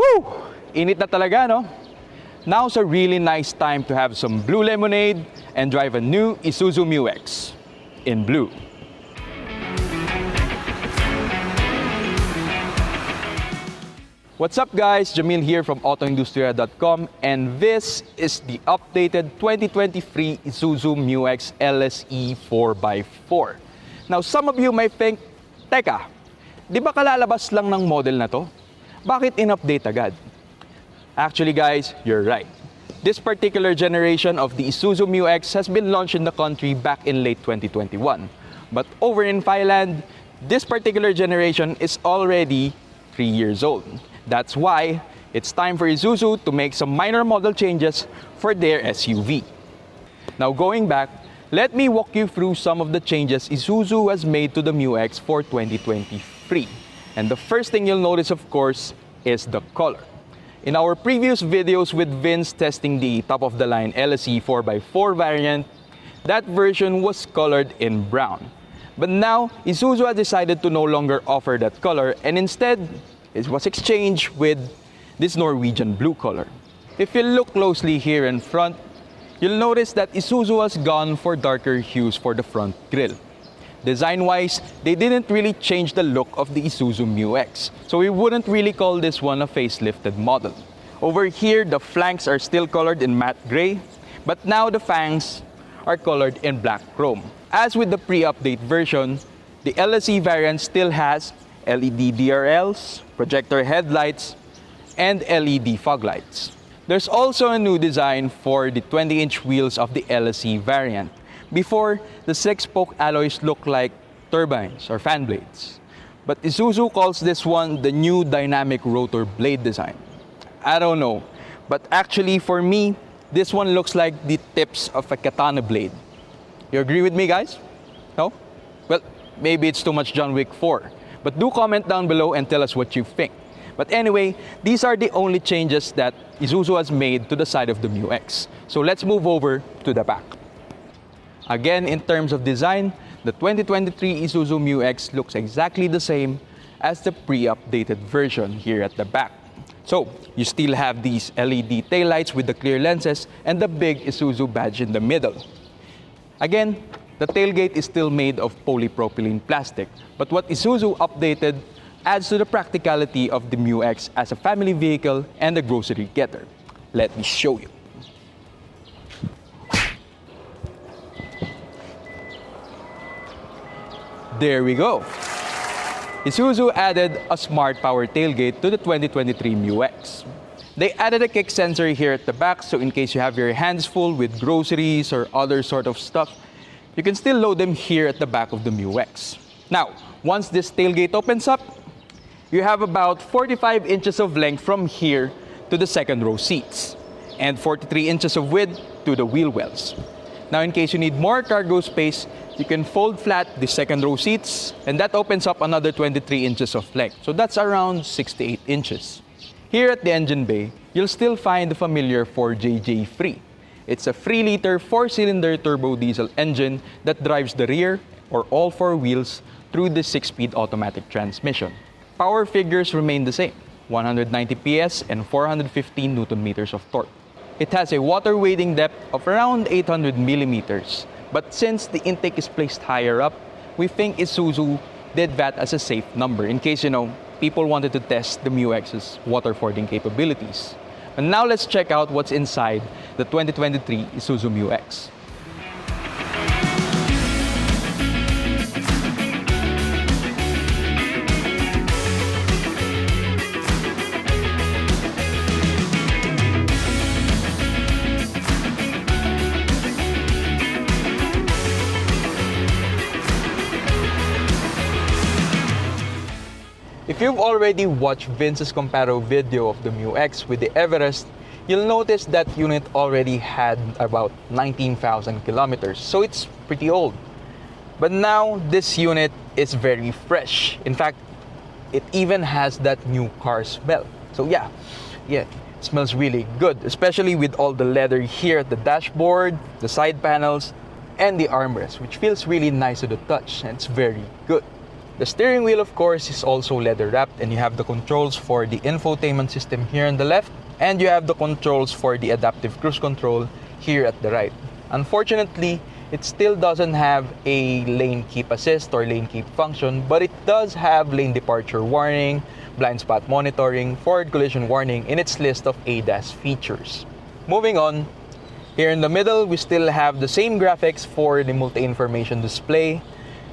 Woo! Init na talaga, no? Now's a really nice time to have some blue lemonade and drive a new Isuzu MU-X in blue. What's up guys, Jamil here from AutoIndustriya.com, and this is the updated 2023 Isuzu MU-X LSE 4x4. Now some of you might think, teka, di ba kalalabas lang ng model na to? Bakit in-update agad? Actually guys, you're right. This particular generation of the Isuzu MU-X has been launched in the country back in late 2021. But over in Thailand, this particular generation is already 3 years old. That's why it's time for Isuzu to make some minor model changes for their SUV. Now going back, let me walk you through some of the changes Isuzu has made to the MU-X for 2023. And the first thing you'll notice, of course, is the color. In our previous videos with Vince testing the top-of-the-line LSE 4x4 variant, that version was colored in brown. But now, Isuzu has decided to no longer offer that color, and instead, it was exchanged with this Norwegian blue color. If you look closely here in front, you'll notice that Isuzu has gone for darker hues for the front grille. Design-wise, they didn't really change the look of the Isuzu MU-X, so we wouldn't really call this one a facelifted model. Over here, the flanks are still colored in matte gray, but now the fangs are colored in black chrome. As with the pre-update version, the LSE variant still has LED DRLs, projector headlights, and LED fog lights. There's also a new design for the 20-inch wheels of the LSE variant. Before, the 6-spoke alloys look like turbines or fan blades. But Isuzu calls this one the new dynamic rotor blade design. I don't know, but actually for me, this one looks like the tips of a katana blade. You agree with me, guys? No? Well, maybe it's too much John Wick 4. But do comment down below and tell us what you think. But anyway, these are the only changes that Isuzu has made to the side of the MU-X. So let's move over to the back. Again, in terms of design, the 2023 Isuzu MU-X looks exactly the same as the pre-updated version here at the back. So, you still have these LED taillights with the clear lenses and the big Isuzu badge in the middle. Again, the tailgate is still made of polypropylene plastic, but what Isuzu updated adds to the practicality of the MU-X as a family vehicle and a grocery getter. Let me show you. There we go. Isuzu added a smart power tailgate to the 2023 MU-X. They added a kick sensor here at the back, so in case you have your hands full with groceries or other sort of stuff, you can still load them here at the back of the MU-X. Now, once this tailgate opens up, you have about 45 inches of length from here to the second row seats, and 43 inches of width to the wheel wells. Now, in case you need more cargo space, you can fold flat the second row seats, and that opens up another 23 inches of length. So that's around 68 inches. Here at the engine bay, you'll still find the familiar 4JJ3. It's a 3-liter 4-cylinder turbo diesel engine that drives the rear or all 4 wheels through the 6-speed automatic transmission. Power figures remain the same, 190 PS and 415 Newton meters of torque. It has a water wading depth of around 800 millimeters. But since the intake is placed higher up, we think Isuzu did that as a safe number in case, people wanted to test the MU-X's water fording capabilities. And now let's check out what's inside the 2023 Isuzu MU-X. If you've already watched Vince's comparo video of the MU-X with the Everest, you'll notice that unit already had about 19,000 kilometers, so it's pretty old. But now, this unit is very fresh. In fact, it even has that new car smell. So yeah, it smells really good, especially with all the leather here at the dashboard, the side panels, and the armrest, which feels really nice to the touch, and it's very good. The steering wheel, of course, is also leather wrapped, and you have the controls for the infotainment system here on the left, and you have the controls for the adaptive cruise control here at the right. Unfortunately, it still doesn't have a lane keep assist or lane keep function, but it does have lane departure warning, blind spot monitoring, forward collision warning in its list of ADAS features. Moving on, here in the middle, we still have the same graphics for the multi-information display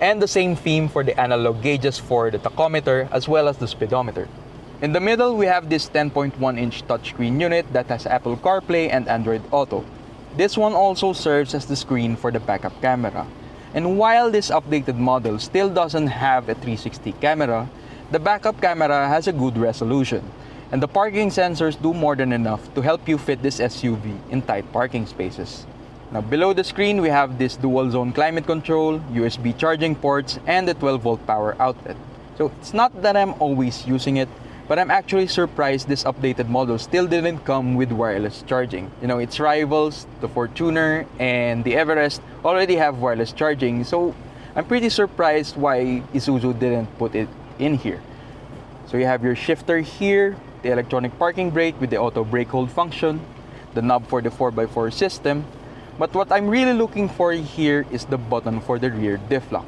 and the same theme for the analog gauges for the tachometer as well as the speedometer. In the middle, we have this 10.1-inch touchscreen unit that has Apple CarPlay and Android Auto. This one also serves as the screen for the backup camera. And while this updated model still doesn't have a 360 camera, the backup camera has a good resolution. And the parking sensors do more than enough to help you fit this SUV in tight parking spaces. Now below the screen, we have this dual zone climate control, USB charging ports, and the 12-volt power outlet. So it's not that I'm always using it, but I'm actually surprised this updated model still didn't come with wireless charging. You know, its rivals, the Fortuner and the Everest, already have wireless charging, so I'm pretty surprised why Isuzu didn't put it in here. So you have your shifter here, the electronic parking brake with the auto brake hold function, the knob for the 4x4 system, but what I'm really looking for here is the button for the rear diff lock.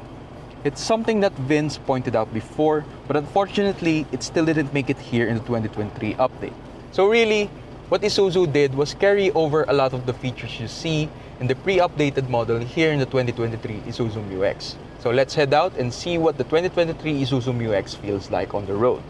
It's something that Vince pointed out before, but unfortunately, it still didn't make it here in the 2023 update. So really, what Isuzu did was carry over a lot of the features you see in the pre-updated model here in the 2023 Isuzu MU-X. So let's head out and see what the 2023 Isuzu MU-X feels like on the road.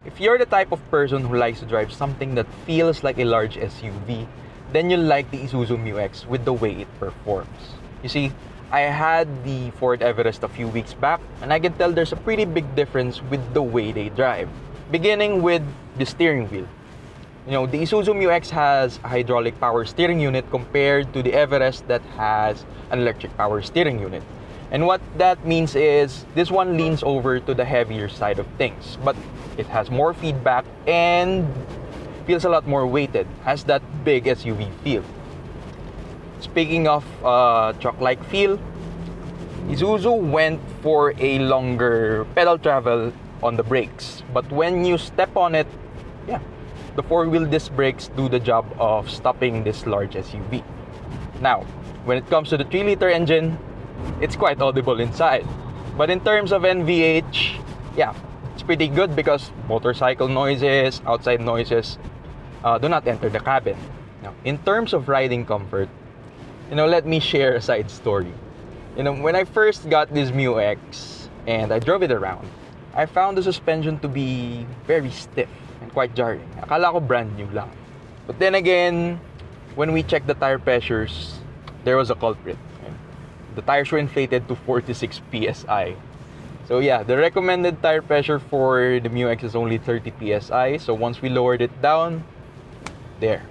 If you're the type of person who likes to drive something that feels like a large SUV, then you'll like the Isuzu MU-X with the way it performs. You see, I had the Ford Everest a few weeks back, and I can tell there's a pretty big difference with the way they drive. Beginning with the steering wheel. You know, the Isuzu MU-X has a hydraulic power steering unit compared to the Everest that has an electric power steering unit. And what that means is, this one leans over to the heavier side of things, but it has more feedback and feels a lot more weighted, has that big SUV feel. Speaking of truck-like feel, Isuzu went for a longer pedal travel on the brakes, but when you step on it, yeah, the four-wheel disc brakes do the job of stopping this large SUV. Now, when it comes to the 3-liter engine, it's quite audible inside. But in terms of NVH, yeah, it's pretty good because motorcycle noises, outside noises do not enter the cabin. Now, in terms of riding comfort, let me share a side story. When I first got this MU-X and I drove it around, I found the suspension to be very stiff and quite jarring. Akala ko brand new lang. But then again, when we checked the tire pressures, there was a culprit. The tires were inflated to 46 psi. So yeah, the recommended tire pressure for the MU-X is only 30 psi. So once we lowered it down, there.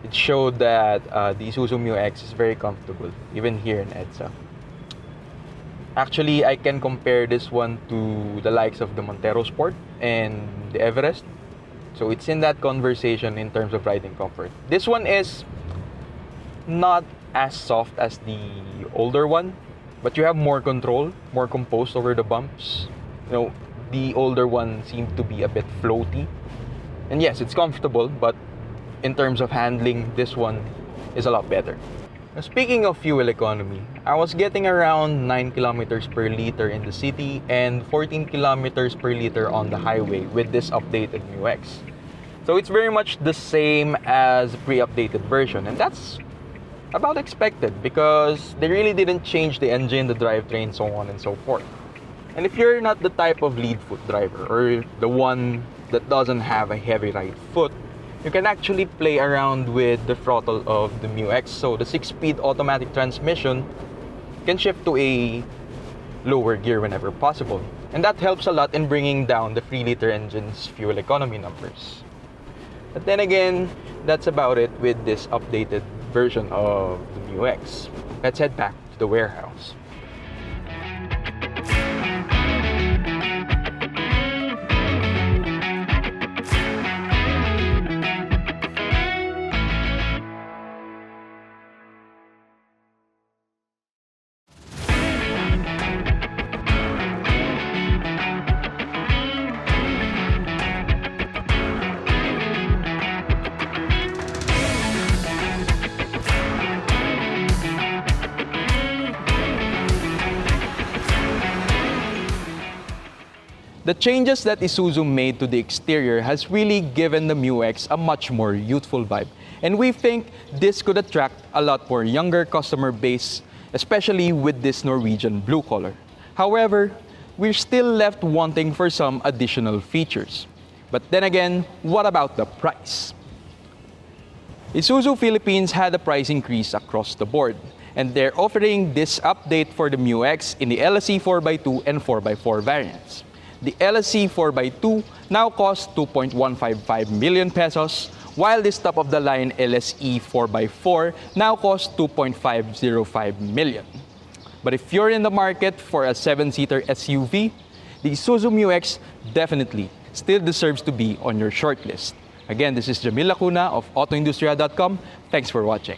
It showed that the Isuzu MU-X is very comfortable, even here in EDSA. Actually, I can compare this one to the likes of the Montero Sport and the Everest. So it's in that conversation in terms of riding comfort. This one is not as soft as the older one, but you have more control, more composed over the bumps. The older one seemed to be a bit floaty. And yes, it's comfortable, but in terms of handling, this one is a lot better. Now, speaking of fuel economy, I was getting around 9 kilometers per liter in the city and 14 kilometers per liter on the highway with this updated MU-X. So it's very much the same as the pre-updated version, and that's about expected because they really didn't change the engine, the drivetrain, so on and so forth. And if you're not the type of lead foot driver or the one that doesn't have a heavy right foot, you can actually play around with the throttle of the MU-X. So the 6-speed automatic transmission can shift to a lower gear whenever possible. And that helps a lot in bringing down the 3-liter engine's fuel economy numbers. But then again, that's about it with this updated version of the Mu X. Let's head back to the warehouse. The changes that Isuzu made to the exterior has really given the Mu X a much more youthful vibe. And we think this could attract a lot more younger customer base, especially with this Norwegian blue color. However, we're still left wanting for some additional features. But then again, what about the price? Isuzu Philippines had a price increase across the board, and they're offering this update for the Mu X in the LSE 4x2 and 4x4 variants. The LSE 4x2 now costs 2.155 million pesos, while this top-of-the-line LSE 4x4 now costs 2.505 million. But if you're in the market for a 7-seater SUV, the Isuzu Mu X definitely still deserves to be on your shortlist. Again, this is Jamil of AutoIndustriya.com. Thanks for watching.